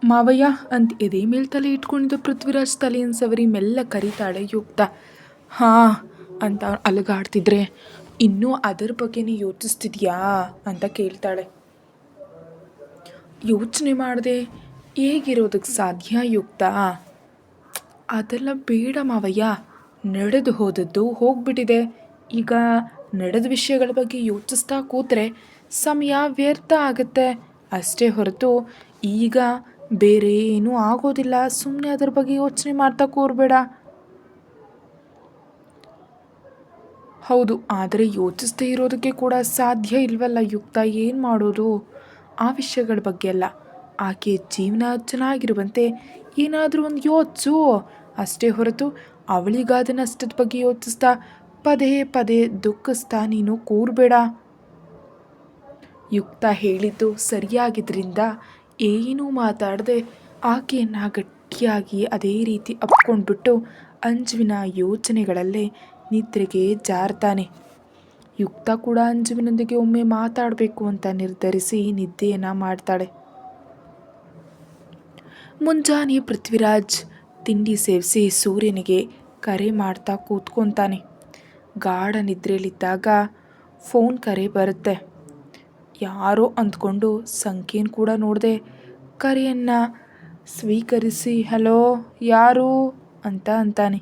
ಮಾವಯ್ಯ ಅಂತ ಎದೆ ಮೇಲೆ ತಲೆ ಇಟ್ಕೊಂಡಿದ್ದ ಪೃಥ್ವಿರಾಜ್ ತಲೆಯನ್ನು ಸವರಿ ಮೆಲ್ಲ ಕರೀತಾಳೆ ಯುಕ್ತ. ಹಾಂ ಅಂತ ಅಲಗಾಡ್ತಿದ್ರೆ, ಇನ್ನೂ ಅದರ ಬಗ್ಗೆನೇ ಯೋಚಿಸ್ತಿದ್ಯಾ ಅಂತ ಕೇಳ್ತಾಳೆ. ಯೋಚನೆ ಮಾಡದೆ ಹೇಗಿರೋದಕ್ಕೆ ಸಾಧ್ಯ ಯುಕ್ತ? ಅದೆಲ್ಲ ಬೇಡ ಮಾವಯ್ಯ, ನಡೆದು ಹೋದದ್ದು ಹೋಗ್ಬಿಟ್ಟಿದೆ. ಈಗ ನಡೆದ ವಿಷಯಗಳ ಬಗ್ಗೆ ಯೋಚಿಸ್ತಾ ಕೂತ್ರೆ ಸಮಯ ವ್ಯರ್ಥ ಆಗುತ್ತೆ ಅಷ್ಟೇ ಹೊರತು ಈಗ ಬೇರೆ ಏನೂ ಆಗೋದಿಲ್ಲ. ಸುಮ್ಮನೆ ಅದರ ಬಗ್ಗೆ ಯೋಚನೆ ಮಾಡ್ತಾ ಕೂರಬೇಡ. ಹೌದು, ಆದರೆ ಯೋಚಿಸ್ದೇ ಇರೋದಕ್ಕೆ ಕೂಡ ಸಾಧ್ಯ ಇಲ್ವಲ್ಲ ಯುಕ್ತ, ಏನು ಮಾಡೋದು? ಆ ವಿಷಯಗಳ ಬಗ್ಗೆ ಅಲ್ಲ, ಆಕೆ ಜೀವನ ಚೆನ್ನಾಗಿರುವಂತೆ ಏನಾದರೂ ಒಂದು ಯೋಚಿಸು ಅಷ್ಟೇ ಹೊರತು ಅವಳಿಗಾದ ನಷ್ಟದ ಬಗ್ಗೆ ಯೋಚಿಸ್ತಾ ಪದೇ ಪದೇ ದುಃಖಿಸ್ತಾ ನೀನು ಕೂರಬೇಡ. ಯುಕ್ತ ಹೇಳಿದ್ದು ಸರಿಯಾಗಿದ್ದರಿಂದ ಏನೂ ಮಾತಾಡದೆ ಆಕೆಯನ್ನು ಗಟ್ಟಿಯಾಗಿ ಅದೇ ರೀತಿ ಅಪ್ಕೊಂಡ್ಬಿಟ್ಟು ಅಂಜುವಿನ ಯೋಚನೆಗಳಲ್ಲೇ ನಿದ್ರೆಗೆ ಜಾರ್ತಾನೆ. ಯುಕ್ತ ಕೂಡ ಅಂಜುವಿನೊಂದಿಗೆ ಒಮ್ಮೆ ಮಾತಾಡಬೇಕು ಅಂತ ನಿರ್ಧರಿಸಿ ನಿದ್ದೆಯನ್ನು ಮಾಡ್ತಾಳೆ. ಮುಂಜಾನೆ ಪೃಥ್ವಿರಾಜ್ ತಿಂಡಿ ಸೇವಿಸಿ ಸೂರ್ಯನಿಗೆ ಕರೆ ಮಾಡ್ತಾ ಕೂತ್ಕೊತಾನೆ. ಗಾಢ ನಿದ್ರೆಯಲ್ಲಿದ್ದಾಗ ಫೋನ್ ಕರೆ ಬರುತ್ತೆ. ಯಾರೋ ಅಂದ್ಕೊಂಡು ಸಂಖ್ಯೆನ ಕೂಡ ನೋಡದೆ ಕರೆಯನ್ನು ಸ್ವೀಕರಿಸಿ ಹಲೋ ಯಾರು ಅಂತ ಅಂತಾನೆ.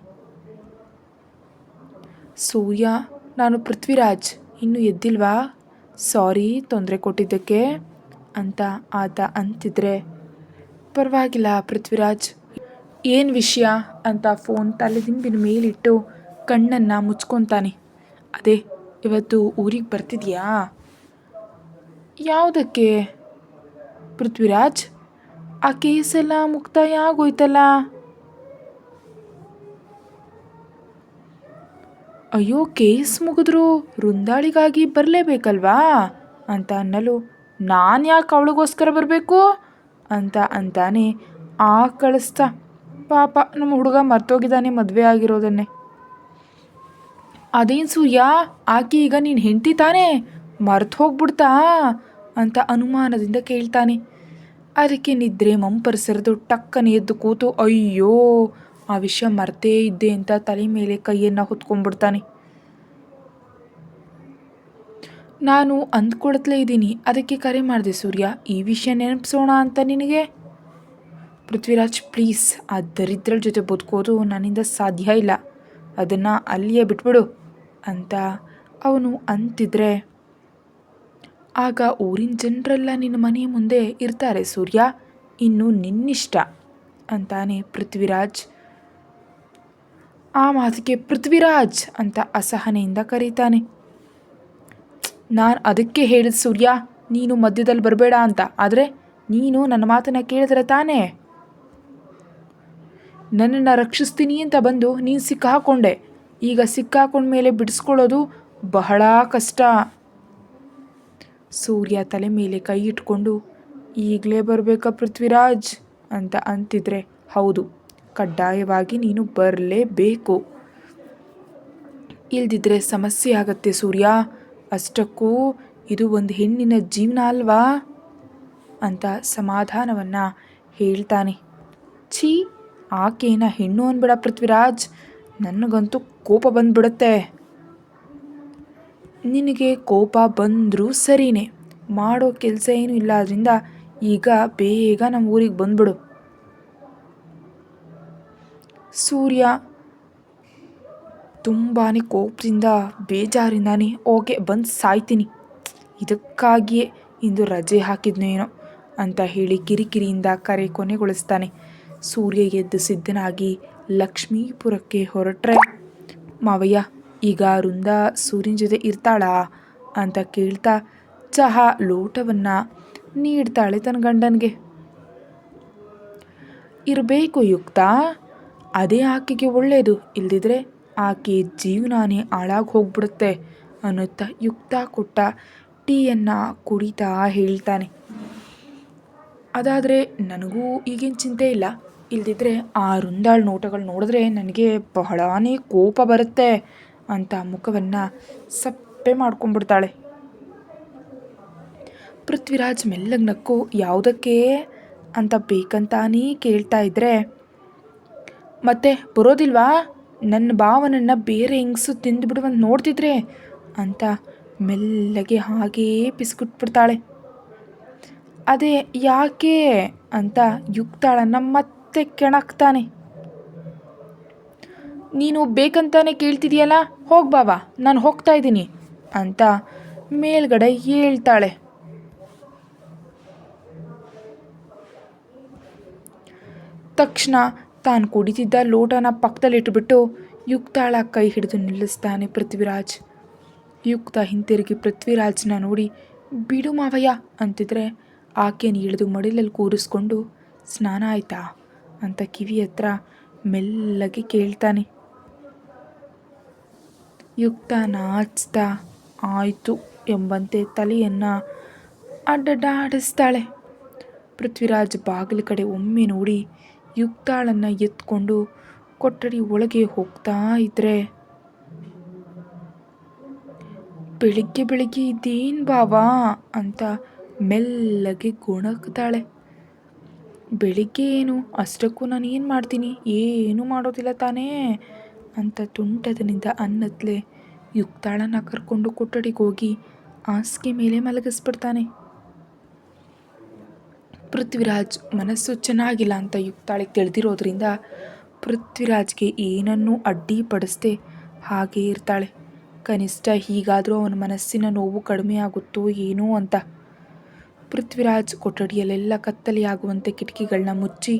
ಸೂರ್ಯ, ನಾನು ಪೃಥ್ವಿರಾಜ್, ಇನ್ನೂ ಎದ್ದಿಲ್ವಾ? ಸಾರಿ ತೊಂದರೆ ಕೊಟ್ಟಿದ್ದಕ್ಕೆ ಅಂತ ಆತ ಅಂತಿದ್ರೆ, ಪರವಾಗಿಲ್ಲ ಪೃಥ್ವಿರಾಜ್, ಏನು ವಿಷಯ ಅಂತ ಫೋನ್ ತಲೆದಿಂಬಿನ ಮೇಲಿಟ್ಟು ಕಣ್ಣನ್ನು ಮುಚ್ಕೊತಾನೆ. ಅದೇ ಇವತ್ತು ಊರಿಗೆ ಬರ್ತಿದ್ಯಾ? ಯಾವುದಕ್ಕೆ ಪೃಥ್ವಿರಾಜ್? ಆ ಕೇಸೆಲ್ಲ ಮುಕ್ತಾಯ ಆಗೋಯ್ತಲ್ಲ. ಅಯ್ಯೋ, ಕೇಸ್ ಮುಗಿದ್ರು ವೃಂದಾಳಿಗಾಗಿ ಬರಲೇಬೇಕಲ್ವಾ ಅಂತ ಅನ್ನಲು, ನಾನು ಯಾಕೆ ಅವಳಿಗೋಸ್ಕರ ಬರಬೇಕು ಅಂತ ಅಂತಾನೆ. ಕಳಿಸ್ತಾ, ಪಾಪ ನಮ್ಮ ಹುಡುಗ ಮರ್ತೋಗಿದ್ದಾನೆ ಮದುವೆ ಆಗಿರೋದನ್ನೇ. ಅದೇನು ಸೂರ್ಯ, ಆಕೆ ಈಗ ನೀನು ಹೆಂಡತಿ ತಾನೇ, ಮರ್ತು ಹೋಗ್ಬಿಡ್ತಾ ಅಂತ ಅನುಮಾನದಿಂದ ಕೇಳ್ತಾನೆ. ಅದಕ್ಕೆ ನಿದ್ರೆ ಮಂಪರಿಸಿರೋದು ಟಕ್ಕನೆ ಎದ್ದು ಕೂತು, ಅಯ್ಯೋ ಆ ವಿಷಯ ಮರ್ತೇ ಇದ್ದೆ ಅಂತ ತಲೆ ಮೇಲೆ ಕೈಯನ್ನು ಹೊತ್ಕೊಂಡ್ಬಿಡ್ತಾನೆ. ನಾನು ಅಂದ್ಕೊಳ್ತಲೇ ಇದ್ದೀನಿ, ಅದಕ್ಕೆ ಕರೆ ಮಾಡಿದೆ ಸೂರ್ಯ, ಈ ವಿಷಯ ನೆನಪಿಸೋಣ ಅಂತ ನಿನಗೆ. ಪೃಥ್ವಿರಾಜ್ ಪ್ಲೀಸ್, ಆ ದರಿದ್ರ ಜೊತೆ ಬದುಕೋದು ನನ್ನಿಂದ ಸಾಧ್ಯ ಇಲ್ಲ, ಅದನ್ನು ಅಲ್ಲಿಯೇ ಬಿಟ್ಬಿಡು ಅಂತ ಅವನು ಅಂತಿದ್ರೆ, ಆಗ ಊರಿನ ಜನರೆಲ್ಲ ನಿನ್ನ ಮನೆಯ ಮುಂದೆ ಇರ್ತಾರೆ ಸೂರ್ಯ, ಇನ್ನು ನಿನ್ನಿಷ್ಟ ಅಂತಾನೆ ಪೃಥ್ವಿರಾಜ್. ಆ ಮಾತಿಗೆ ಪೃಥ್ವಿರಾಜ್ ಅಂತ ಅಸಹನೆಯಿಂದ ಕರೀತಾನೆ. ನಾನು ಅದಕ್ಕೆ ಹೇಳಿದ ಸೂರ್ಯ, ನೀನು ಮಧ್ಯದಲ್ಲಿ ಬರಬೇಡ ಅಂತ. ಆದರೆ ನೀನು ನನ್ನ ಮಾತನ್ನು ಕೇಳಿದ್ರೆ ತಾನೇ. ನನ್ನನ್ನು ರಕ್ಷಿಸ್ತೀನಿ ಅಂತ ಬಂದು ನೀನು ಸಿಕ್ಕಾಕೊಂಡೆ. ಈಗ ಸಿಕ್ಕಾಕೊಂಡ್ಮೇಲೆ ಬಿಡಿಸ್ಕೊಳ್ಳೋದು ಬಹಳ ಕಷ್ಟ. ಸೂರ್ಯ ತಲೆ ಮೇಲೆ ಕೈ ಇಟ್ಕೊಂಡು, ಈಗಲೇ ಬರಬೇಕಾ ಪೃಥ್ವಿರಾಜ್ ಅಂತ ಅಂತಿದ್ರೆ, ಹೌದು, ಕಡ್ಡಾಯವಾಗಿ ನೀನು ಬರಲೇಬೇಕು, ಇಲ್ದಿದ್ರೆ ಸಮಸ್ಯೆ ಆಗತ್ತೆ ಸೂರ್ಯ. ಅಷ್ಟಕ್ಕೂ ಇದು ಒಂದು ಹೆಣ್ಣಿನ ಜೀವನ ಅಲ್ವಾ ಅಂತ ಸಮಾಧಾನವನ್ನು ಹೇಳ್ತಾನೆ. ಛೀ, ಆಕೆನ ಹೆಣ್ಣು ಅಂದ್ಬಿಡ ಪೃಥ್ವಿರಾಜ್, ನನಗಂತೂ ಕೋಪ ಬಂದ್ಬಿಡುತ್ತೆ. ನಿನಗೆ ಕೋಪ ಬಂದರೂ ಸರಿನೇ, ಮಾಡೋ ಕೆಲಸ ಏನೂ ಇಲ್ಲ, ಅದರಿಂದ ಈಗ ಬೇಗ ನಮ್ಮ ಊರಿಗೆ ಬಂದ್ಬಿಡು. ಸೂರ್ಯ ತುಂಬಾ ಕೋಪದಿಂದ ಬೇಜಾರಿಂದಾನೆ, ಓಕೆ ಬಂದು ಸಾಯ್ತೀನಿ, ಇದಕ್ಕಾಗಿಯೇ ಇಂದು ರಜೆ ಹಾಕಿದ್ನೇನೋ ಅಂತ ಹೇಳಿ ಕಿರಿಕಿರಿಯಿಂದ ಕರೆ ಕೊನೆಗೊಳಿಸ್ತಾನೆ. ಸೂರ್ಯ ಎದ್ದು ಸಿದ್ಧನಾಗಿ ಲಕ್ಷ್ಮೀಪುರಕ್ಕೆ ಹೊರಟ್ರೆ, ಮಾವಯ್ಯ ಈಗ ವೃಂದ ಸೂರ್ಯನ ಜೊತೆ ಇರ್ತಾಳಾ ಅಂತ ಕೇಳ್ತಾ ಚಹಾ ಲೋಟವನ್ನು ನೀಡ್ತಾಳೆ ತನ್ನ ಗಂಡನಿಗೆ. ಇರಬೇಕು ಯುಕ್ತ, ಅದೇ ಆಕೆಗೆ ಒಳ್ಳೆಯದು, ಇಲ್ದಿದ್ರೆ ಆಕೆ ಜೀವನಾನೇ ಹಾಳಾಗಿ ಹೋಗ್ಬಿಡುತ್ತೆ ಅನ್ನುತ್ತಾ ಯುಕ್ತ ಕೊಟ್ಟ ಟೀಯನ್ನು ಕುಡಿತಾ ಹೇಳ್ತಾನೆ. ಅದಾದರೆ ನನಗೂ ಈಗೇನು ಚಿಂತೆ ಇಲ್ಲ, ಇಲ್ದಿದ್ರೆ ಆ ವೃಂದಾಳ್ ನೋಟಗಳು ನೋಡಿದ್ರೆ ನನಗೆ ಬಹಳಾನೇ ಕೋಪ ಬರುತ್ತೆ ಅಂತ ಮುಖವನ್ನು ಸಪ್ಪೆ ಮಾಡ್ಕೊಂಡ್ಬಿಡ್ತಾಳೆ. ಪೃಥ್ವಿರಾಜ್ ಮೆಲ್ಲಗೆ ನಕ್ಕು, ಯಾವುದಕ್ಕೆ ಅಂತ ಬೇಕಂತಾನೇ ಕೇಳ್ತಾ ಇದ್ರೆ, ಮತ್ತೆ ಬರೋದಿಲ್ವಾ, ನನ್ನ ಭಾವನನ್ನು ಬೇರೆ ಹೆಂಗಸು ತಿಂದುಬಿಡುವಂತ ನೋಡ್ತಿದ್ರೆ ಅಂತ ಮೆಲ್ಲಗೆ ಹಾಗೇ ಪಿಸ್ಕುಟ್ಬಿಡ್ತಾಳೆ. ಅದೇ ಯಾಕೆ ಅಂತ ಯುಕ್ತಾಳನ್ನು ಮತ್ತೆ ಕೆಣಕ್ತಾನೆ. ನೀನು ಬೇಕಂತಾನೆ ಕೇಳ್ತಿದೆಯಲ್ಲ, ಹೋಗ್ಬಾವ, ನಾನು ಹೋಗ್ತಾ ಇದ್ದೀನಿ ಅಂತ ಮೇಲ್ಗಡೆ ಹೇಳ್ತಾಳೆ. ತಕ್ಷಣ ತಾನು ಕುಡಿತಿದ್ದ ಲೋಟನ ಪಕ್ಕದಲ್ಲಿಟ್ಟುಬಿಟ್ಟು ಯುಕ್ತಾಳ ಕೈ ಹಿಡಿದು ನಿಲ್ಲಿಸ್ತಾನೆ ಪೃಥ್ವಿರಾಜ್. ಯುಕ್ತ ಹಿಂತಿರುಗಿ ಪೃಥ್ವಿರಾಜ್ನ ನೋಡಿ ಬಿಡು ಮಾವಯ್ಯ ಅಂತಿದ್ರೆ, ಆಕೆನ ಇಳಿದು ಮಡಿಲಲ್ಲಿ ಕೂರಿಸ್ಕೊಂಡು ಸ್ನಾನ ಆಯ್ತಾ ಅಂತ ಕಿವಿ ಹತ್ರ ಮೆಲ್ಲಗೆ ಕೇಳ್ತಾನೆ. ಯುಕ್ತ ನಾಚ್ತಾ ಆಯಿತು ಎಂಬಂತೆ ತಲೆಯನ್ನು ಅಡ್ಡಾಡಿಸ್ತಾಳೆ. ಪೃಥ್ವಿರಾಜ್ ಬಾಗಿಲು ಕಡೆ ಒಮ್ಮೆ ನೋಡಿ ಯುಕ್ತಾಳನ್ನು ಎತ್ಕೊಂಡು ಕೊಠಡಿ ಒಳಗೆ ಹೋಗ್ತಾ ಇದ್ರೆ, ಬೆಳಿಗ್ಗೆ ಬೆಳಿಗ್ಗೆ ಇದೇನು ಬಾವಾ ಅಂತ ಮೆಲ್ಲಗೆ ಗೊಣಗ್ತಾಳೆ. ಬೆಳಿಗ್ಗೆ ಏನು, ಅಷ್ಟಕ್ಕೂ ನಾನು ಏನು ಮಾಡ್ತೀನಿ, ಏನೂ ಮಾಡೋದಿಲ್ಲ ತಾನೇ ಅಂತ ತುಂಟದನಿಂದ ಅನ್ನತ್ಲೆ ಯುಕ್ತಾಳನ್ನು ಕರ್ಕೊಂಡು ಕೊಠಡಿಗೆ ಹೋಗಿ ಹಾಸಿಗೆ ಮೇಲೆ ಮಲಗಿಸ್ಬಿಡ್ತಾನೆ. ಪೃಥ್ವಿರಾಜ್ ಮನಸ್ಸು ಚೆನ್ನಾಗಿಲ್ಲ ಅಂತ ಯುಕ್ತಾಳಿಗೆ ತಿಳಿದಿರೋದ್ರಿಂದ ಪೃಥ್ವಿರಾಜ್ಗೆ ಏನನ್ನೂ ಅಡ್ಡಿಪಡಿಸದೆ ಹಾಗೇ ಇರ್ತಾಳೆ. ಕನಿಷ್ಠ ಹೀಗಾದರೂ ಅವನ ಮನಸ್ಸಿನ ನೋವು ಕಡಿಮೆ ಆಗುತ್ತೋ ಏನೋ ಅಂತ. ಪೃಥ್ವಿರಾಜ್ ಕೊಠಡಿಯಲ್ಲೆಲ್ಲ ಕತ್ತಲೆಯಾಗುವಂತೆ ಕಿಟಕಿಗಳನ್ನ ಮುಚ್ಚಿ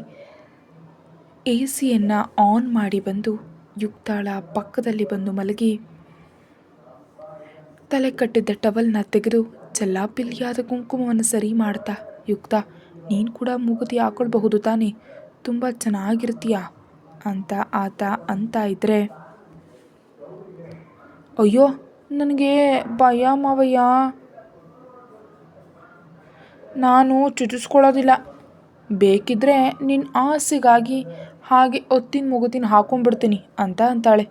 AC ಆನ್ ಮಾಡಿ ಬಂದು ಯುಕ್ತಾಳ ಪಕ್ಕದಲ್ಲಿ ಬಂದು ಮಲಗಿ ತಲೆ ಕಟ್ಟಿದ್ದ ಟವಲ್ನ ತೆಗೆದು ಚಲ್ಲಾಪಿಲ್ಲಿಯಾದ ಕುಂಕುಮವನ್ನು ಸರಿ ಮಾಡ್ತಾ, ಯುಕ್ತ, ನೀನು ಕೂಡ ಮೂಗುತಿ ಹಾಕೊಳ್ಬಹುದು ತಾನೇ, ತುಂಬ ಚೆನ್ನಾಗಿರ್ತೀಯ ಅಂತ ಆತ ಅಂತ ಇದ್ರೆ, ಅಯ್ಯೋ ನನಗೆ ಭಯ ಮಾವಯ್ಯ, ನಾನು ಚುಚಿಸ್ಕೊಳ್ಳೋದಿಲ್ಲ, ಬೇಕಿದ್ರೆ ನಿನ್ನ ಆಸೆಗಾಗಿ ಹಾಗೆ ಒತ್ತಿನ ಮೂಗುತಿನ ಹಾಕೊಂಡ್ಬಿಡ್ತೀನಿ ಅಂತ ಅಂತಾಳೆ.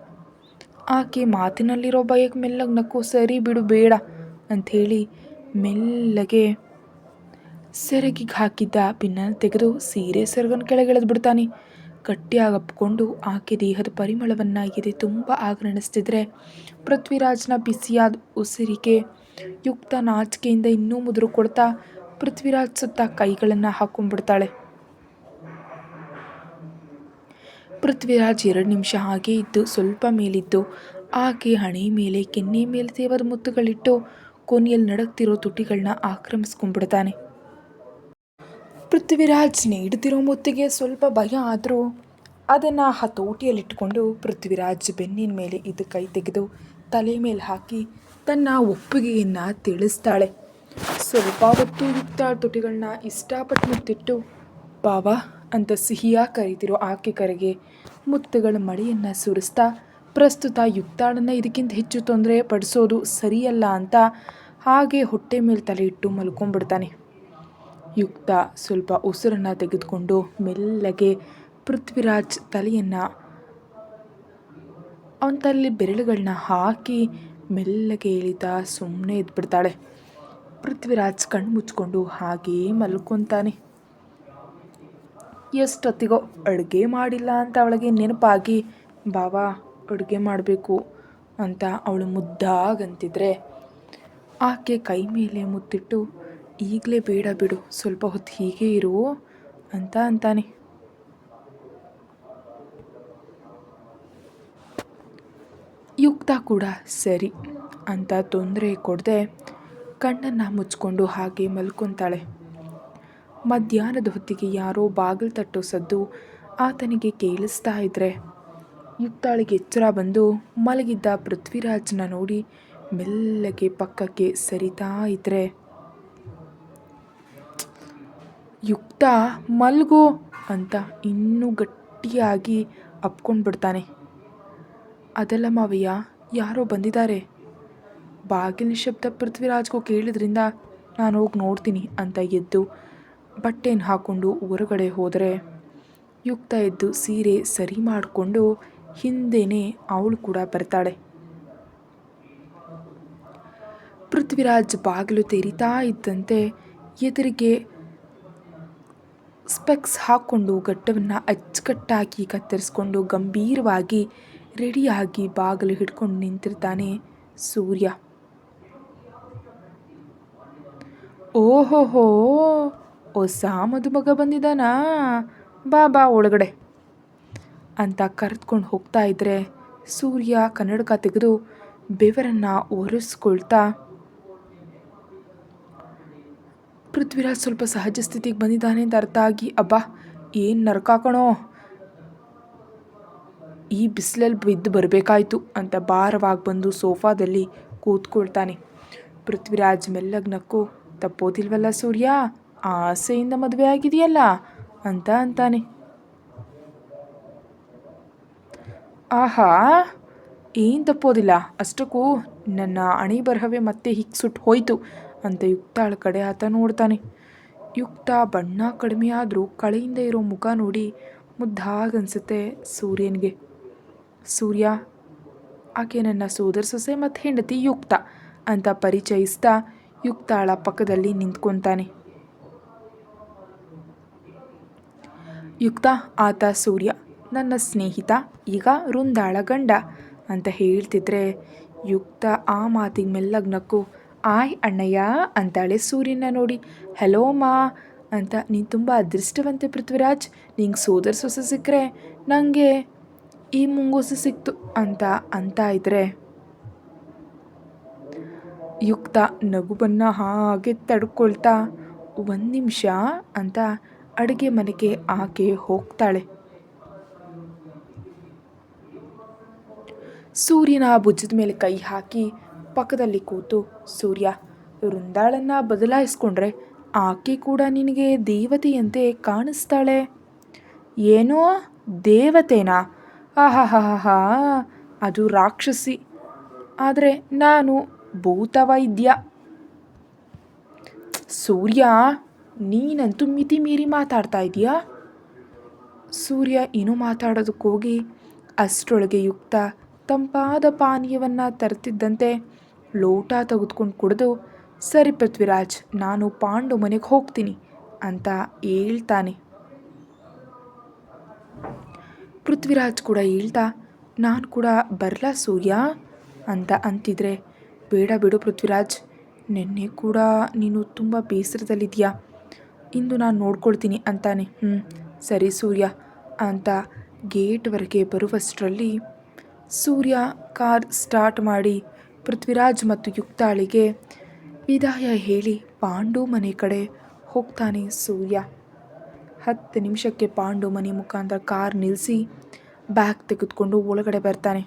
ಆಕೆ ಮಾತಿನಲ್ಲಿರೋ ಭಯಕ್ಕೆ ಮೆಲ್ಲಗೆ ನಕ್ಕು, ಸರಿ ಬಿಡು ಬೇಡ ಅಂಥೇಳಿ ಮೆಲ್ಲಗೆ ಸೆರಗಿಗೆ ಹಾಕಿದ್ದ ಪಿನ್ನನ್ನು ತೆಗೆದು ಸೀರೆ ಸೆರಗನ್ನು ಕೆಳಗೆಳೆದು ಬಿಡ್ತಾನೆ. ಗಟ್ಟಿಯಾಗಿ ಅಪ್ಕೊಂಡು ಆಕೆ ದೇಹದ ಪರಿಮಳವನ್ನು ಎದೆ ತುಂಬ ಆಗ್ರಣಿಸ್ತಿದ್ರೆ ಪೃಥ್ವಿರಾಜ್ನ ಬಿಸಿಯಾದ ಉಸಿರಿಗೆ ಯುಕ್ತ ನಾಚಿಕೆಯಿಂದ ಇನ್ನೂ ಮುದುರು ಕೊಡ್ತಾ ಪೃಥ್ವಿರಾಜ್ ಸುತ್ತ ಕೈಗಳನ್ನು ಹಾಕೊಂಡ್ಬಿಡ್ತಾಳೆ. ಪೃಥ್ವಿರಾಜ್ 2 ನಿಮಿಷ ಹಾಗೆ ಇದ್ದು ಸ್ವಲ್ಪ ಮೇಲಿದ್ದು ಆಕೆ ಹಣೆ ಮೇಲೆ ಕೆನ್ನೆ ಮೇಲೆ ತೇವದ ಮುತ್ತುಗಳಿಟ್ಟು ಕೊನೆಯಲ್ಲಿ ನಡಕ್ತಿರೋ ತುಟಿಗಳನ್ನ ಆಕ್ರಮಿಸ್ಕೊಂಡ್ಬಿಡ್ತಾನೆ. ಪೃಥ್ವಿರಾಜ್ ನೀಡುತ್ತಿರೋ ಮುತ್ತಿಗೆ ಸ್ವಲ್ಪ ಭಯ ಆದರೂ ಅದನ್ನು ಹತೋಟಿಯಲ್ಲಿಟ್ಟುಕೊಂಡು ಪೃಥ್ವಿರಾಜ್ ಬೆನ್ನಿನ ಮೇಲೆ ಇದ್ದ ಕೈ ತೆಗೆದು ತಲೆ ಮೇಲೆ ಹಾಕಿ ತನ್ನ ಒಪ್ಪಿಗೆಯನ್ನು ತಿಳಿಸ್ತಾಳೆ. ಸ್ವಲ್ಪ ಹೊತ್ತು ಯುಕ್ತ ತುಟಿಗಳನ್ನ ಇಷ್ಟಪಟ್ಟು ಮುತ್ತಿಟ್ಟು ಬಾವಾ ಅಂತ ಸಿಹಿಯಾಗಿ ಕರೀತಿರೋ ಆಕೆ ಕರೆಗೆ ಮುತ್ತುಗಳ ಮಳೆಯನ್ನು ಸುರಿಸ್ತಾ, ಪ್ರಸ್ತುತ ಯುಕ್ತಾಳನ್ನು ಇದಕ್ಕಿಂತ ಹೆಚ್ಚು ತೊಂದರೆ ಪಡಿಸೋದು ಸರಿಯಲ್ಲ ಅಂತ ಹಾಗೆ ಹೊಟ್ಟೆ ಮೇಲೆ ತಲೆ ಇಟ್ಟು ಮಲ್ಕೊಂಡ್ಬಿಡ್ತಾನೆ. ಯುಕ್ತ ಸ್ವಲ್ಪ ಉಸಿರನ್ನು ತೆಗೆದುಕೊಂಡು ಮೆಲ್ಲಗೆ ಪೃಥ್ವಿರಾಜ್ ತಲೆಯನ್ನು ಅವನ ತಲೆ ಬೆರಳುಗಳನ್ನ ಹಾಕಿ ಮೆಲ್ಲಗೆ ಎಳಿತಾ ಸುಮ್ಮನೆ ಎದ್ಬಿಡ್ತಾಳೆ. ಪೃಥ್ವಿರಾಜ್ ಕಣ್ಣು ಮುಚ್ಕೊಂಡು ಹಾಗೇ ಮಲ್ಕೊತಾನೆ. ಎಷ್ಟೊತ್ತಿಗೋ ಅಡುಗೆ ಮಾಡಿಲ್ಲ ಅಂತ ಅವಳಿಗೆ ನೆನಪಾಗಿ, ಬಾವಾ ಅಡುಗೆ ಮಾಡಬೇಕು ಅಂತ ಅವಳು ಮುದ್ದಾಗಂತಿದ್ರೆ ಆಕೆ ಕೈ ಮೇಲೆ ಮುತ್ತಿಟ್ಟು, ಈಗಲೇ ಬೇಡ ಬಿಡು, ಸ್ವಲ್ಪ ಹೊತ್ತು ಹೀಗೆ ಇರು ಅಂತ ಅಂತಾನೆ. ಯುಕ್ತ ಕೂಡ ಸರಿ ಅಂತ ತೊಂದರೆ ಕೊಡದೆ ಕಣ್ಣನ್ನು ಮುಚ್ಕೊಂಡು ಹಾಗೆ ಮಲ್ಕೊತಾಳೆ. ಮಧ್ಯಾಹ್ನದ ಹೊತ್ತಿಗೆ ಯಾರೋ ಬಾಗಿಲು ತಟ್ಟೋ ಸದ್ದು ಆತನಿಗೆ ಕೇಳಿಸ್ತಾ ಇದ್ರೆ ಯುಕ್ತಾಳಿಗೆ ಎಚ್ಚರ ಬಂದು ಮಲಗಿದ್ದ ಪೃಥ್ವಿರಾಜ್ನ ನೋಡಿ ಮೆಲ್ಲಗೆ ಪಕ್ಕಕ್ಕೆ ಸರಿತಾ ಇದ್ರೆ, ಯುಕ್ತ ಮಲ್ಗು ಅಂತ ಇನ್ನೂ ಗಟ್ಟಿಯಾಗಿ ಅಪ್ಕೊಂಡ್ಬಿಡ್ತಾನೆ. ಅದೆಲ್ಲ ಮಾವಯ್ಯ, ಯಾರೋ ಬಂದಿದ್ದಾರೆ. ಬಾಗಿಲಿನ ಶಬ್ದ ಪೃಥ್ವಿರಾಜ್ಗೂ ಕೇಳಿದ್ರಿಂದ ನಾನು ಹೋಗಿ ನೋಡ್ತೀನಿ ಅಂತ ಎದ್ದು ಬಟ್ಟೆನ ಹಾಕ್ಕೊಂಡು ಹೊರಗಡೆ ಹೋದರೆ ಯುಕ್ತ ಎದ್ದು ಸೀರೆ ಸರಿ ಮಾಡಿಕೊಂಡು ಹಿಂದೆನೇ ಅವಳು ಕೂಡ ಬರ್ತಾಳೆ. ಪೃಥ್ವಿರಾಜ್ ಬಾಗಿಲು ತೆರಿತಾ ಇದ್ದಂತೆ ಎದುರಿಗೆ ಸ್ಪೆಕ್ಸ್ ಹಾಕ್ಕೊಂಡು ಗಡ್ಡವನ್ನು ಅಚ್ಚುಕಟ್ಟಾಗಿ ಕತ್ತರಿಸ್ಕೊಂಡು ಗಂಭೀರವಾಗಿ ರೆಡಿಯಾಗಿ ಬಾಗಿಲು ಹಿಡ್ಕೊಂಡು ನಿಂತಿರ್ತಾನೆ ಸೂರ್ಯ. ಓಹೋಹೋ, ಹೊಸ ಮದುಮಗ ಬಂದಿದ್ದಾನಾ, ಬಾ ಬಾ ಒಳಗಡೆ ಅಂತ ಕರೆದುಕೊಂಡು ಹೋಗ್ತಾ ಇದ್ರೆ ಸೂರ್ಯ ಕನ್ನಡಕ ತೆಗೆದು ಬೆವರನ್ನು ಒರೆಸ್ಕೊಳ್ತಾ, ಪೃಥ್ವಿರಾಜ್ ಸ್ವಲ್ಪ ಸಹಜ ಸ್ಥಿತಿಗೆ ಬಂದಿದ್ದಾನೆ ಅಂತ ಅರ್ಥ ಆಗಿ, ಅಬ್ಬಾ ಏನು ನರಕ ಕಣೋ, ಈ ಬಿಸಿಲಲ್ಲಿ ಬಿದ್ದು ಬರಬೇಕಾಯ್ತು ಅಂತ ಭಾರವಾಗಿ ಬಂದು ಸೋಫಾದಲ್ಲಿ ಕೂತ್ಕೊಳ್ತಾನೆ. ಪೃಥ್ವಿರಾಜ್ ಮೆಲ್ಲಗ್ನಕ್ಕು, ತಪ್ಪೋದಿಲ್ವಲ್ಲ ಸೂರ್ಯ, ಆಸೆಯಿಂದ ಮದುವೆ ಆಗಿದೆಯಲ್ಲ ಅಂತ ಅಂತಾನೆ. ಆಹಾ, ಏನು ತಪ್ಪೋದಿಲ್ಲ, ಅಷ್ಟಕ್ಕೂ ನನ್ನ ಅಣಿ ಬರಹವೇ ಮತ್ತೆ ಹೀಗೆ ಸುಟ್ಟು ಹೋಯ್ತು ಅಂತ ಯುಕ್ತಾಳ ಕಡೆ ಆತ ನೋಡ್ತಾನೆ. ಯುಕ್ತ ಬಣ್ಣ ಕಡಿಮೆ ಆದರೂ ಕಳೆಯಿಂದ ಇರೋ ಮುಖ ನೋಡಿ ಮುದ್ದಾಗನ್ಸುತ್ತೆ ಸೂರ್ಯನಿಗೆ. ಸೂರ್ಯ, ಆಕೆ ನನ್ನ ಸೋದರ ಸೊಸೆ ಮತ್ತು ಹೆಂಡತಿ ಯುಕ್ತ ಅಂತ ಪರಿಚಯಿಸ್ತಾ ಯುಕ್ತಾಳ ಪಕ್ಕದಲ್ಲಿ ನಿಂತ್ಕೊತಾನೆ. ಯುಕ್ತ, ಆತ ಸೂರ್ಯ, ನನ್ನ ಸ್ನೇಹಿತ, ಈಗ ವೃಂದಾಳ ಗಂಡ ಅಂತ ಹೇಳ್ತಿದ್ರೆ ಯುಕ್ತ ಆ ಮಾತಿಗೆ ಮೆಲ್ಲಗ್ನಕ್ಕು, ಆಯ್ ಅಣ್ಣಯ್ಯ ಅಂತಾಳೆ ಸೂರ್ಯನ ನೋಡಿ. ಹೆಲೋ ಮಾ ಅಂತ, ನೀನು ತುಂಬ ಅದೃಷ್ಟವಂತೆ ಪೃಥ್ವಿರಾಜ್, ನಿಂಗೆ ಸೋದರ ಸೊಸೆ ಸಿಕ್ಕರೆ ನನಗೆ ಈ ಮುಂಗೋಸು ಸಿಕ್ತು ಅಂತ ಇದ್ರೆ ಯುಕ್ತ ನಗುವನ್ನು ಹಾಗೆ ತಡ್ಕೊಳ್ತಾ, ಒಂದು ನಿಮಿಷ ಅಂತ ಅಡುಗೆ ಮನೆಗೆ ಆಕೆ ಹೋಗ್ತಾಳೆ. ಸೂರ್ಯನ ಭುಜದ ಮೇಲೆ ಕೈ ಹಾಕಿ ಪಕ್ಕದಲ್ಲಿ ಕೂತು, ಸೂರ್ಯ, ವೃಂದಾಳನ್ನು ಬದಲಾಯಿಸ್ಕೊಂಡ್ರೆ ಆಕೆ ಕೂಡ ನಿನಗೆ ದೇವತೆಯಂತೆ ಕಾಣಿಸ್ತಾಳೆ. ಏನೋ ದೇವತೆನಾ? ಆಹಾಹಾಹಾ, ಅದು ರಾಕ್ಷಸಿ, ಆದರೆ ನಾನು ಭೂತವೈದ್ಯ. ಸೂರ್ಯ, ನೀನಂತೂ ಮಿತಿ ಮೀರಿ ಮಾತಾಡ್ತಾ ಇದೀಯಾ. ಸೂರ್ಯ ಏನೋ ಮಾತಾಡೋದಕ್ಕೋಗಿ ಅಷ್ಟರೊಳಗೆ ಯುಕ್ತ ತಂಪಾದ ಪಾನೀಯವನ್ನು ತರ್ತಿದ್ದಂತೆ ಲೋಟ ತೆಗೆದುಕೊಂಡು ಕುಡಿದು, ಸರಿ ಪೃಥ್ವಿರಾಜ್, ನಾನು ಪಾಂಡು ಮನೆಗೆ ಹೋಗ್ತೀನಿ ಅಂತ ಹೇಳ್ತಾನೆ. ಪೃಥ್ವಿರಾಜ್ ಕೂಡ ಹೇಳ್ತಾ, ನಾನು ಕೂಡ ಬರಲಾ ಸೂರ್ಯ ಅಂತ ಅಂತಿದ್ರೆ, ಬೇಡ ಬಿಡು ಪೃಥ್ವಿರಾಜ್, ನಿನ್ನೆ ಕೂಡ ನೀನು ತುಂಬ ಬೇಸರದಲ್ಲಿದೆಯಾ, ಇಂದು ನಾನು ನೋಡ್ಕೊಳ್ತೀನಿ ಅಂತಾನೆ. ಸರಿ ಸೂರ್ಯ ಅಂತ ಗೇಟ್ವರೆಗೆ ಬರುವಷ್ಟರಲ್ಲಿ ಸೂರ್ಯ ಕಾರ್ ಸ್ಟಾರ್ಟ್ ಮಾಡಿ ಪೃಥ್ವಿರಾಜ್ ಮತ್ತು ಯುಕ್ತಾಳಿಗೆ ವಿದಾಯ ಹೇಳಿ ಪಾಂಡು ಮನೆ ಕಡೆ ಹೋಗ್ತಾನೆ ಸೂರ್ಯ. 10 ನಿಮಿಷಕ್ಕೆ ಪಾಂಡು ಮನೆ ಮುಖಾಂತರ ಕಾರ್ ನಿಲ್ಲಿಸಿ ಬ್ಯಾಗ್ ತೆಗೆದುಕೊಂಡು ಒಳಗಡೆ ಬರ್ತಾನೆ.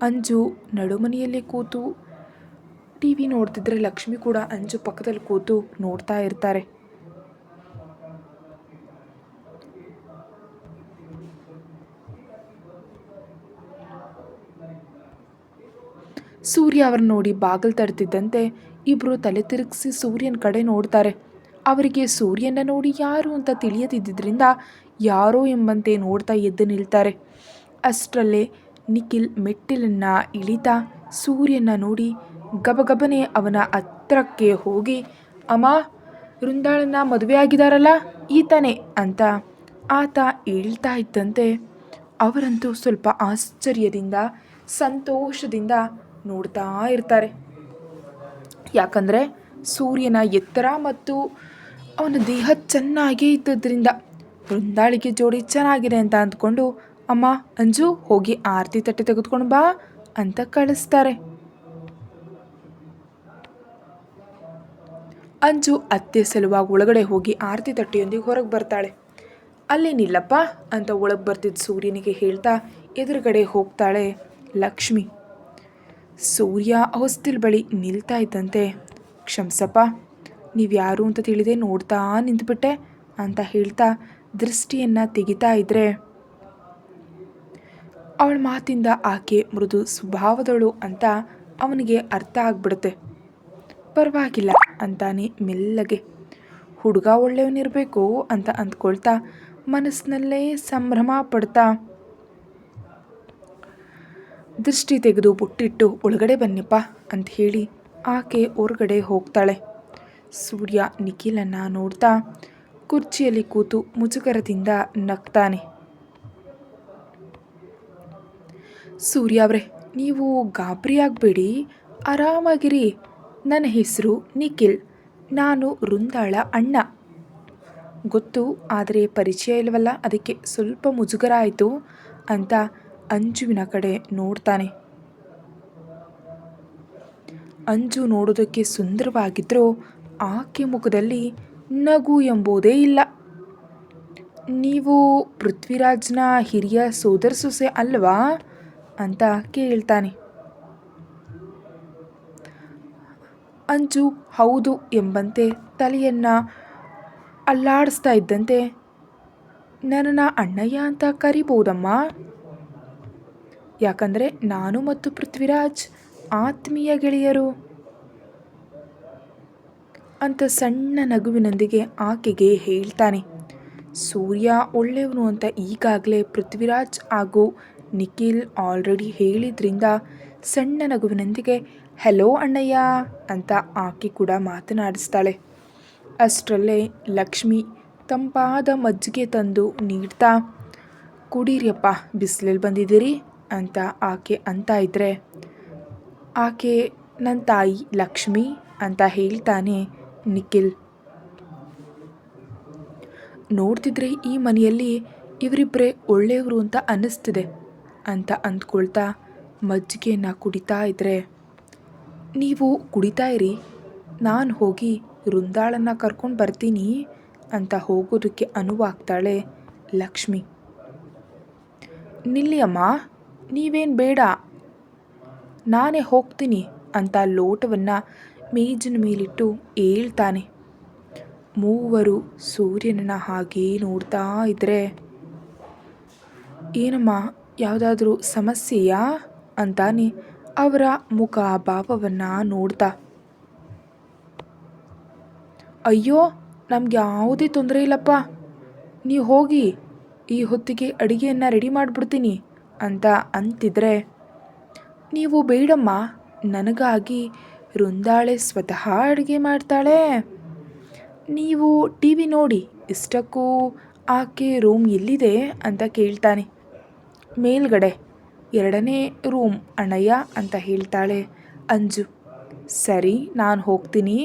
ಅಂಜು ನಡುಮನೆಯಲ್ಲೇ ಕೂತು ಟಿ ವಿ ನೋಡ್ತಿದ್ರೆ ಲಕ್ಷ್ಮಿ ಕೂಡ ಅಂಜು ಪಕ್ಕದಲ್ಲಿ ಕೂತು ನೋಡ್ತಾ ಇರ್ತಾರೆ. ಸೂರ್ಯ ಅವ್ರನ್ನ ನೋಡಿ ಬಾಗಿಲು ತಡ್ತಿದ್ದಂತೆ ಇಬ್ಬರು ತಲೆ ತಿರುಗಿಸಿ ಸೂರ್ಯನ ಕಡೆ ನೋಡ್ತಾರೆ. ಅವರಿಗೆ ಸೂರ್ಯನ ನೋಡಿ ಯಾರು ಅಂತ ತಿಳಿಯದಿದ್ದರಿಂದ ಯಾರೋ ಎಂಬಂತೆ ನೋಡ್ತಾ ಎದ್ದು ನಿಲ್ತಾರೆ. ಅಷ್ಟರಲ್ಲೇ ನಿಖಿಲ್ ಮೆಟ್ಟಿಲನ್ನು ಇಳಿತಾ ಸೂರ್ಯನ ನೋಡಿ ಗಬಗಬನೆ ಅವನ ಹತ್ರಕ್ಕೆ ಹೋಗಿ, ಅಮ್ಮ, ವೃಂದಾಳನ್ನ ಮದುವೆ ಆಗಿದಾರಲ್ಲ ಈತನೇ ಅಂತ ಆತ ಹೇಳ್ತಾ ಇದ್ದಂತೆ ಅವರಂತೂ ಸ್ವಲ್ಪ ಆಶ್ಚರ್ಯದಿಂದ ಸಂತೋಷದಿಂದ ನೋಡ್ತಾ ಇರ್ತಾರೆ. ಯಾಕಂದರೆ ಸೂರ್ಯನ ಎತ್ತರ ಮತ್ತು ಅವನ ದೇಹ ಚೆನ್ನಾಗೇ ಇದ್ದದ್ರಿಂದ ವೃಂದಾಳಿಗೆ ಜೋಡಿ ಚೆನ್ನಾಗಿದೆ ಅಂತ ಅಂದ್ಕೊಂಡು, ಅಮ್ಮ ಅಂಜು, ಹೋಗಿ ಆರತಿ ತಟ್ಟೆ ತೆಗೆದುಕೊಂಡು ಬಾ ಅಂತ ಕಳಿಸ್ತಾರೆ. ಅಂಜು ಅತ್ತೆ ಸಲುವಾಗಿ ಒಳಗಡೆ ಹೋಗಿ ಆರತಿ ತಟ್ಟೆಯೊಂದಿಗೆ ಹೊರಗೆ ಬರ್ತಾಳೆ. ಅಲ್ಲೇ ನಿಲ್ಲಪ್ಪ ಅಂತ ಒಳಗೆ ಬರ್ತಿದ್ದ ಸೂರ್ಯನಿಗೆ ಹೇಳ್ತಾ ಎದುರುಗಡೆ ಹೋಗ್ತಾಳೆ ಲಕ್ಷ್ಮಿ. ಸೂರ್ಯ ಹೊಸ್ತಿಲ್ ಬಳಿ ನಿಲ್ತಾ ಇದ್ದಂತೆ, ಕ್ಷಮಿಸಪ್ಪ, ನೀವು ಯಾರು ಅಂತ ತಿಳಿದೆ ನೋಡ್ತಾ ನಿಂತುಬಿಟ್ಟೆ ಅಂತ ಹೇಳ್ತಾ ದೃಷ್ಟಿಯನ್ನು ತೆಗಿತಾ ಇದ್ರೆ ಅವಳ ಮಾತಿಂದ ಆಕೆ ಮೃದು ಸ್ವಭಾವದಳು ಅಂತ ಅವನಿಗೆ ಅರ್ಥ ಆಗ್ಬಿಡುತ್ತೆ. ಪರವಾಗಿಲ್ಲ ಅಂತಾನೆ ಮೆಲ್ಲಗೆ. ಹುಡುಗ ಒಳ್ಳೆಯವನಿರಬೇಕು ಅಂತ ಅಂದ್ಕೊಳ್ತಾ ಮನಸ್ಸಿನಲ್ಲೇ ಸಂಭ್ರಮ ಪಡ್ತಾ ದೃಷ್ಟಿ ತೆಗೆದು ಬುಟ್ಟಿಟ್ಟು ಒಳಗಡೆ ಬನ್ನಿಪ್ಪ ಅಂತ ಹೇಳಿ ಆಕೆ ಹೊರಗಡೆ ಹೋಗ್ತಾಳೆ. ಸೂರ್ಯ ನಿಖಿಲನ್ನು ನೋಡ್ತಾ ಕುರ್ಚಿಯಲ್ಲಿ ಕೂತು ಮುಜುಗರದಿಂದ ನಗ್ತಾನೆ. ಸೂರ್ಯ ಅವರೇ, ನೀವು ಗಾಬರಿಯಾಗಬೇಡಿ, ಆರಾಮಾಗಿರಿ. ನನ್ನ ಹೆಸರು ನಿಖಿಲ್, ನಾನು ವೃಂದಾಳ ಅಣ್ಣ. ಗೊತ್ತು, ಆದರೆ ಪರಿಚಯ ಇಲ್ಲವಲ್ಲ, ಅದಕ್ಕೆ ಸ್ವಲ್ಪ ಮುಜುಗರ ಆಯಿತು ಅಂತ ಅಂಜುವಿನ ಕಡೆ ನೋಡ್ತಾನೆ. ಅಂಜು ನೋಡೋದಕ್ಕೆ ಸುಂದರವಾಗಿದ್ದರೂ ಆಕೆ ಮುಖದಲ್ಲಿ ನಗು ಎಂಬುದೇ ಇಲ್ಲ. ನೀವು ಪೃಥ್ವಿರಾಜ್ನ ಹಿರಿಯ ಸೋದರ ಸೊಸೆ ಅಲ್ವಾ ಅಂತ ಕೇಳ್ತಾನೆ. ಅಂಜು ಹೌದು ಎಂಬಂತೆ ತಲೆಯನ್ನು ಅಲ್ಲಾಡಿಸ್ತಾ ಇದ್ದಂತೆ, ನನ್ನನ್ನು ಅಣ್ಣಯ್ಯ ಅಂತ ಕರಿಬೋದಮ್ಮ, ಯಾಕಂದರೆ ನಾನು ಮತ್ತು ಪೃಥ್ವಿರಾಜ್ ಆತ್ಮೀಯ ಗೆಳೆಯರು ಅಂತ ಸಣ್ಣ ನಗುವಿನೊಂದಿಗೆ ಆಕೆಗೆ ಹೇಳ್ತಾನೆ. ಸೂರ್ಯ ಒಳ್ಳೆಯವನು ಅಂತ ಈಗಾಗಲೇ ಪೃಥ್ವಿರಾಜ್ ಹಾಗೂ ನಿಖಿಲ್ ಆಲ್ರೆಡಿ ಹೇಳಿದ್ರಿಂದ ಸಣ್ಣ ನಗುವಿನೊಂದಿಗೆ ಹೆಲೋ ಅಣ್ಣಯ್ಯ ಅಂತ ಆಕೆ ಕೂಡ ಮಾತನಾಡಿಸ್ತಾಳೆ. ಅಷ್ಟರಲ್ಲೇ ಲಕ್ಷ್ಮಿ ತಂಪಾದ ಮಜ್ಜಿಗೆ ತಂದು ನೀಡ್ತಾ, ಕುಡೀರಿಯಪ್ಪ, ಬಿಸಿಲಲ್ಲಿ ಬಂದಿದ್ದೀರಿ ಅಂತ ಆಕೆ ಅಂತ ಇದ್ದರೆ, ಆಕೆ ನನ್ನ ತಾಯಿ ಲಕ್ಷ್ಮಿ ಅಂತ ಹೇಳ್ತಾನೆ ನಿಖಿಲ್. ನೋಡ್ತಿದ್ರೆ ಈ ಮನೆಯಲ್ಲಿ ಇವರಿಬ್ಬರೇ ಒಳ್ಳೆಯವರು ಅಂತ ಅನ್ನಿಸ್ತಿದೆ ಅಂತ ಅಂದ್ಕೊಳ್ತಾ ಮಜ್ಜಿಗೆಯನ್ನು ಕುಡಿತಾ ಇದ್ದರೆ, ನೀವು ಕುಡಿತಾ ಇರಿ, ನಾನು ಹೋಗಿ ವೃಂದಾಳನ್ನು ಕರ್ಕೊಂಡು ಬರ್ತೀನಿ ಅಂತ ಹೋಗೋದಕ್ಕೆ ಅನುವಾಗ್ತಾಳೆ ಲಕ್ಷ್ಮಿ. ನಿಲ್ಲಿ ಅಮ್ಮ, ನೀವೇನು ಬೇಡ, ನಾನೇ ಹೋಗ್ತೀನಿ ಅಂತ ಲೋಟವನ್ನು ಮೇಜಿನ ಮೇಲಿಟ್ಟು ಹೇಳ್ತಾನೆ. ಮೂವರು ಸೂರ್ಯನನ್ನು ಹಾಗೇ ನೋಡ್ತಾ ಇದ್ದರೆ, ಏನಮ್ಮ, ಯಾವುದಾದ್ರೂ ಸಮಸ್ಯೆಯಾ ಅಂತಾನೆ ಅವರ ಮುಖ ಭಾವವನ್ನು ನೋಡ್ತಾ. ಅಯ್ಯೋ, ನಮ್ಗೆ ಯಾವುದೇ ತೊಂದರೆ ಇಲ್ಲಪ್ಪ, ನೀವು ಹೋಗಿ, ಈ ಹೊತ್ತಿಗೆ ಅಡುಗೆಯನ್ನು ರೆಡಿ ಮಾಡಿಬಿಡ್ತೀನಿ ಅಂತ ಅಂತಿದ್ರೆ, ನೀವು ಬೇಡಮ್ಮ, ನನಗಾಗಿ ವೃಂದಾಳೆ ಸ್ವತಃ ಅಡುಗೆ ಮಾಡ್ತಾಳೆ, ನೀವು ಟಿ ವಿ ನೋಡಿ. ಇಷ್ಟಕ್ಕೂ ಆಕೆ ರೂಮ್ ಎಲ್ಲಿದೆ ಅಂತ ಕೇಳ್ತಾನೆ. ಮೇಲ್ಗಡೆ 2ನೇ ರೂಮ್ ಅಣ್ಣಯ್ಯ ಅಂತ ಹೇಳ್ತಾಳೆ ಅಂಜು. ಸರಿ, ನಾನು ಹೋಗ್ತೀನಿ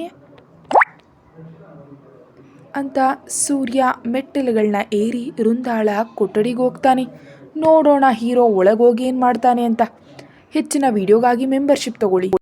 ಅಂತ ಸೂರ್ಯ ಮೆಟ್ಟಿಲುಗಳನ್ನ ಏರಿ ವೃಂದಾಳ ಕೊಠಡಿಗೆ ಹೋಗ್ತಾನೆ. ನೋಡೋಣ ಹೀರೋ ಒಳಗೋಗಿ ಏನು ಮಾಡ್ತಾನೆ ಅಂತ. ಹೆಚ್ಚಿನ ವಿಡಿಯೋಗಾಗಿ ಮೆಂಬರ್ಶಿಪ್ ತಗೊಳ್ಳಿ.